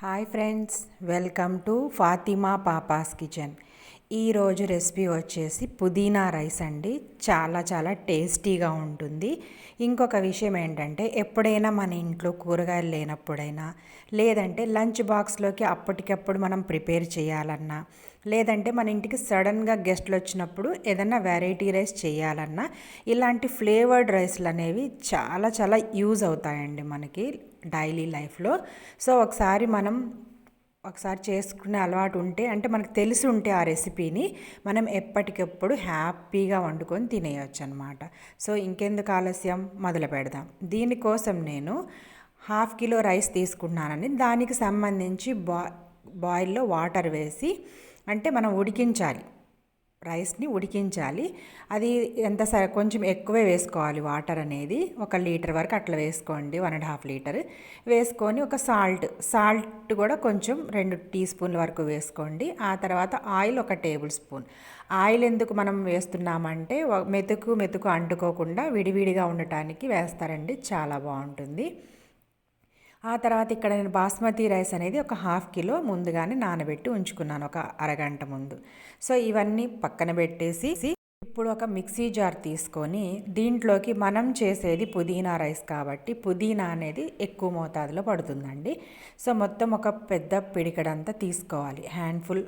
Hi friends, welcome to Fatima పాపాస్ kitchen. ఈరోజు recipe వచ్చేసి పుదీనా రైస్ అండి. చాలా టేస్టీగా ఉంటుంది. ఇంకొక విషయం ఏంటంటే, ఎప్పుడైనా మన ఇంట్లో కూరగాయలు లేనప్పుడైనా, లేదంటే లంచ్ బాక్స్లోకి అప్పటికప్పుడు మనం ప్రిపేర్ చేయాలన్నా, లేదంటే మన ఇంటికి సడన్గా గెస్ట్లు వచ్చినప్పుడు ఏదైనా వెరైటీ రైస్ చేయాలన్నా, ఇలాంటి ఫ్లేవర్డ్ రైస్లు అనేవి చాలా యూజ్ అవుతాయండి మనకి డైలీ లైఫ్లో. సో ఒకసారి చేసుకునే అలవాటు ఉంటే, అంటే మనకు తెలిసి ఉంటే ఆ రెసిపీని మనం ఎప్పటికప్పుడు హ్యాపీగా వండుకొని తినేయచ్చు అనమాట. సో ఇంకెందుకు ఆలస్యం, మొదలు పెడదాం. దీనికోసం నేను 1/2 కిలో రైస్ తీసుకున్నానని, దానికి సంబంధించి బాయిల్లో వాటర్ వేసి, అంటే మనం ఉడికించాలి, రైస్ని ఉడికించాలి. అది కొంచెం ఎక్కువే వేసుకోవాలి వాటర్ అనేది. 1 లీటర్ వరకు అట్లా వేసుకోండి, 1.5 లీటర్ వేసుకొని, ఒక సాల్ట్ కూడా కొంచెం 2 టీ స్పూన్ల వరకు వేసుకోండి. ఆ తర్వాత ఆయిల్ 1 టేబుల్ స్పూన్. ఆయిల్ ఎందుకు మనం వేస్తున్నామంటే, మెతుకు అంటుకోకుండా విడివిడిగా ఉండటానికి వేస్తారండి, చాలా బాగుంటుంది. ఆ తర్వాత ఇక్కడ నేను బాస్మతి రైస్ అనేది ఒక 1/2 కిలో ముందుగానే నానబెట్టి ఉంచుకున్నాను, ఒక అరగంట ముందు. సో ఇవన్నీ పక్కన పెట్టేసి, ఇప్పుడు ఒక మిక్సీ జార్ తీసుకొని, దీంట్లోకి మనం చేసేది పుదీనా రైస్ కాబట్టి పుదీనా అనేది ఎక్కువ మోతాదులో పడుతుందండి. సో మొత్తం ఒక పెద్ద పిడికడంతా తీసుకోవాలి. హ్యాండ్ఫుల్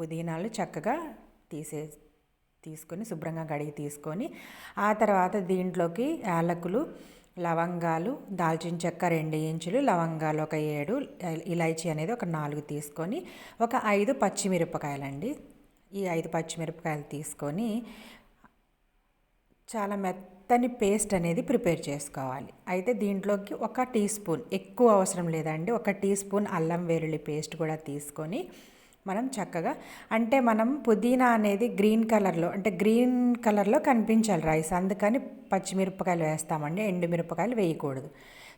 పుదీనాలు చక్కగా తీసుకొని శుభ్రంగా కడిగి తీసుకొని, ఆ తర్వాత దీంట్లోకి యాలకులు, లవంగాలు, దాల్చిన చెక్క 2 ఇంచులు, లవంగాలు ఒక 7, ఇలైచీ అనేది ఒక 4 తీసుకొని, ఒక 5 పచ్చిమిరపకాయలండి. ఈ 5 పచ్చిమిరపకాయలు తీసుకొని చాలా మెత్తని పేస్ట్ అనేది ప్రిపేర్ చేసుకోవాలి. అయితే దీంట్లోకి 1 టీ స్పూన్, ఎక్కువ అవసరం లేదండి, 1 టీ స్పూన్ అల్లం వెల్లుల్లి పేస్ట్ కూడా తీసుకొని మనం చక్కగా, అంటే మనం పుదీనా అనేది గ్రీన్ కలర్లో కనిపించాలి రైస్, అందుకని పచ్చిమిరపకాయలు వేస్తామండి, ఎండుమిరపకాయలు వేయకూడదు.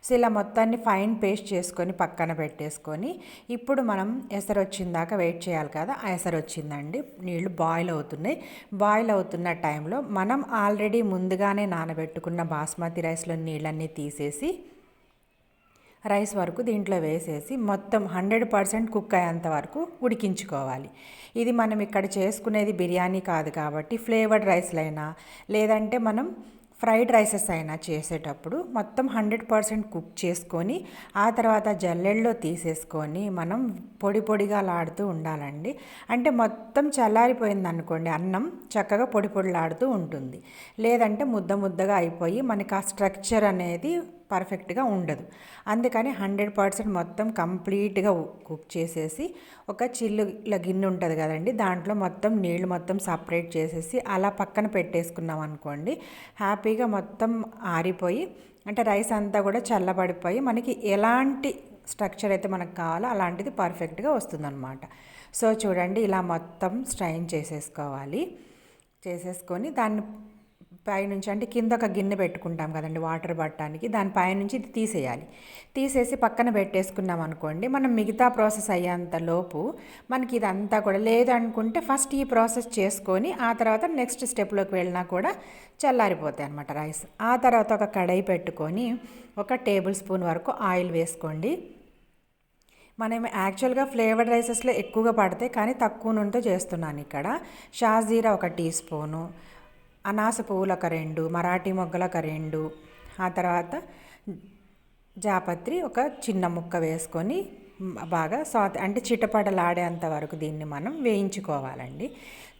సో ఇలా మొత్తాన్ని ఫైన్ పేస్ట్ చేసుకొని పక్కన పెట్టేసుకొని, ఇప్పుడు మనం ఎసరు వచ్చిందాకా వెయిట్ చేయాలి కదా. ఆ ఎసరు వచ్చిందండి, నీళ్లు బాయిల్ అవుతున్నాయి. బాయిల్ అవుతున్న టైంలో మనం ఆల్రెడీ ముందుగానే నానబెట్టుకున్న బాస్మతి రైస్లో నీళ్ళన్నీ తీసేసి, రైస్ వరకు దీంట్లో వేసేసి మొత్తం 100% కుక్ అయ్యేంత వరకు ఉడికించుకోవాలి. ఇది మనం ఇక్కడ చేసుకునేది బిర్యానీ కాదు కాబట్టి, ఫ్లేవర్డ్ రైస్లైనా లేదంటే మనం ఫ్రైడ్ రైసెస్ అయినా చేసేటప్పుడు మొత్తం 100% కుక్ చేసుకొని, ఆ తర్వాత జల్లెల్లో తీసేసుకొని మనం పొడిగా లాడుతూ ఉండాలండి. అంటే మొత్తం చల్లారిపోయింది అనుకోండి, అన్నం చక్కగా పొడిలాడుతూ ఉంటుంది. లేదంటే ముద్దగా అయిపోయి మనకి ఆ స్ట్రక్చర్ అనేది పర్ఫెక్ట్గా ఉండదు. అందుకని 100% మొత్తం కంప్లీట్గా కుక్ చేసేసి, ఒక చిల్లుల గిన్నె ఉంటుంది కదండి, దాంట్లో మొత్తం నీళ్లు మొత్తం సపరేట్ చేసేసి అలా పక్కన పెట్టేసుకున్నాం అనుకోండి, హ్యాపీగా మొత్తం ఆరిపోయి, అంటే రైస్ అంతా కూడా చల్లబడిపోయి మనకి ఎలాంటి స్ట్రక్చర్ అయితే మనకు కావాలో అలాంటిది పర్ఫెక్ట్గా వస్తుందన్నమాట. సో చూడండి, ఇలా మొత్తం స్ట్రైన్ చేసేసుకొని దాన్ని పైనుంచి, అంటే కింద ఒక గిన్నె పెట్టుకుంటాం కదండి వాటర్ పట్టడానికి, దాని పైనుంచి ఇది తీసేసి పక్కన పెట్టేసుకున్నాం అనుకోండి, మనం మిగతా ప్రాసెస్ అయ్యేంత లోపు మనకి ఇదంతా కూడా లేదనుకుంటే ఫస్ట్ ఈ ప్రాసెస్ చేసుకొని ఆ తర్వాత నెక్స్ట్ స్టెప్లోకి వెళ్ళినా కూడా చల్లారిపోతాయి అన్నమాట రైస్. ఆ తర్వాత ఒక కడాయి పెట్టుకొని 1 టేబుల్ స్పూన్ వరకు ఆయిల్ వేసుకోండి. మనం యాక్చువల్గా ఫ్లేవర్డ్ రైసెస్లో ఎక్కువగా పడతాయి, కానీ తక్కువ నూనెతో చేస్తున్నాను ఇక్కడ. షాజీరా 1 టీ స్పూను, అనాస పువ్వులు ఒక 2, మరాఠీ మొగ్గలు ఒక 2, ఆ తర్వాత జాపత్రి ఒక చిన్న ముక్క వేసుకొని బాగా అంటే చిటపటలాడేంత వరకు దీన్ని మనం వేయించుకోవాలండి.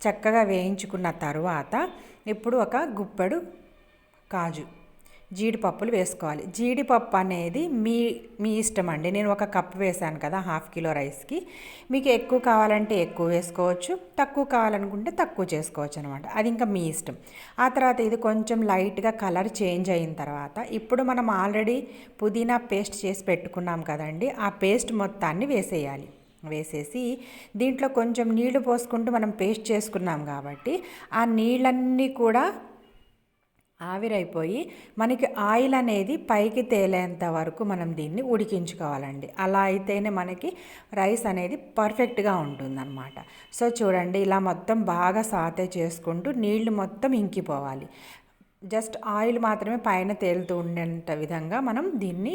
చక్కగా వేయించుకున్న తర్వాత ఇప్పుడు ఒక గుప్పెడు కాజు, జీడిపప్పులు వేసుకోవాలి. జీడిపప్పు అనేది మీ ఇష్టం అండి. నేను 1 కప్పు వేసాను కదా 1/2 కిలో రైస్కి. మీకు ఎక్కువ కావాలంటే ఎక్కువ వేసుకోవచ్చు, తక్కువ కావాలనుకుంటే తక్కువ చేసుకోవచ్చు అనమాట, అది ఇంకా మీ ఇష్టం. ఆ తర్వాత ఇది కొంచెం లైట్గా కలర్ చేంజ్ అయిన తర్వాత, ఇప్పుడు మనం ఆల్రెడీ పుదీనా పేస్ట్ చేసి పెట్టుకున్నాం కదండి, ఆ పేస్ట్ మొత్తాన్ని వేసేసి దీంట్లో కొంచెం నీళ్లు పోసుకుంటూ మనం పేస్ట్ చేసుకున్నాం కాబట్టి ఆ నీళ్ళన్నీ కూడా ఆవిరైపోయి మనకి ఆయిల్ అనేది పైకి తేలేంత వరకు మనం దీన్ని ఉడికించుకోవాలండి. అలా అయితేనే మనకి రైస్ అనేది పర్ఫెక్ట్గా ఉంటుందన్నమాట. సో చూడండి, ఇలా మొత్తం బాగా సాతే చేసుకుంటూ నీళ్లు మొత్తం ఇంకిపోవాలి. జస్ట్ ఆయిల్ మాత్రమే పైన తేలుతూ ఉండేంత విధంగా మనం దీన్ని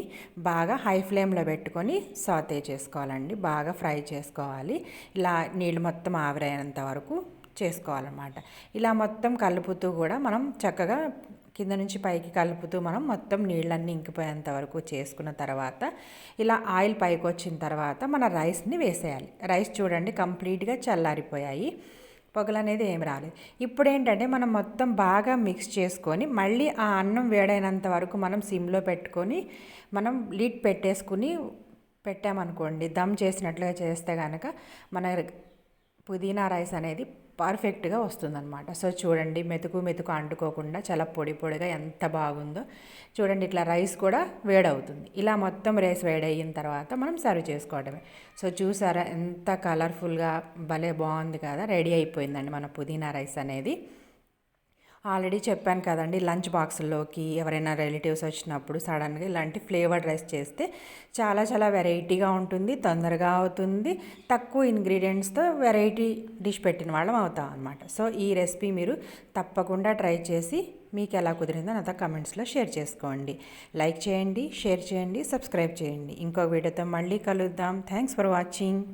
బాగా హై ఫ్లేమ్లో పెట్టుకొని సాతే చేసుకోవాలండి. బాగా ఫ్రై చేసుకోవాలి. ఇలా నీళ్ళు మొత్తం ఆవిరైనంత వరకు చేసుకోవాలన్నమాట. ఇలా మొత్తం కలుపుతూ కూడా మనం చక్కగా కింద నుంచి పైకి కలుపుతూ మనం మొత్తం నీళ్ళన్నీ ఇంకిపోయేంత వరకు చేసుకున్న తర్వాత ఇలా ఆయిల్ పైకి వచ్చిన తర్వాత మన రైస్ని వేసేయాలి. రైస్ చూడండి కంప్లీట్గా చల్లారిపోయాయి, పొగలు అనేది ఏమి రాలేదు. ఇప్పుడు ఏంటంటే మనం మొత్తం బాగా మిక్స్ చేసుకొని మళ్ళీ ఆ అన్నం వేడైనంత వరకు మనం సిమ్లో పెట్టుకొని మనం లిడ్ పెట్టామనుకోండి, దమ్ చేసినట్లుగా చేస్తే కనుక మన పుదీనా రైస్ అనేది పర్ఫెక్ట్గా వస్తుందన్నమాట. సో చూడండి మెతుకు అంటుకోకుండా చాలా పొడి పొడిగా ఎంత బాగుందో చూడండి. ఇట్లా రైస్ కూడా వేడవుతుంది. ఇలా మొత్తం రైస్ వేడయిన తర్వాత మనం సర్వ్ చేసుకోవడమే. సో చూసారా ఎంత కలర్ఫుల్గా భలే బాగుంది కదా. రెడీ అయిపోయిందండి మన పుదీనా రైస్ అనేది. ఆల్రెడీ చెప్పాను కదండి, లంచ్ బాక్స్లోకి ఎవరైనా రిలేటివ్స్ వచ్చినప్పుడు సడన్గా ఇలాంటి ఫ్లేవర్డ్ రైస్ చేస్తే చాలా చాలా వెరైటీగా ఉంటుంది, తొందరగా అవుతుంది, తక్కువ ఇంగ్రీడియంట్స్తో వెరైటీ డిష్ పెట్టిన వాళ్ళం అవుతాం అనమాట. సో ఈ రెసిపీ మీరు తప్పకుండా ట్రై చేసి మీకు ఎలా కుదిరిందో నాతో కమెంట్స్లో షేర్ చేసుకోండి. లైక్ చేయండి, షేర్ చేయండి, సబ్స్క్రైబ్ చేయండి. ఇంకో వీడియోతో మళ్ళీ కలుద్దాం. Thanks for watching.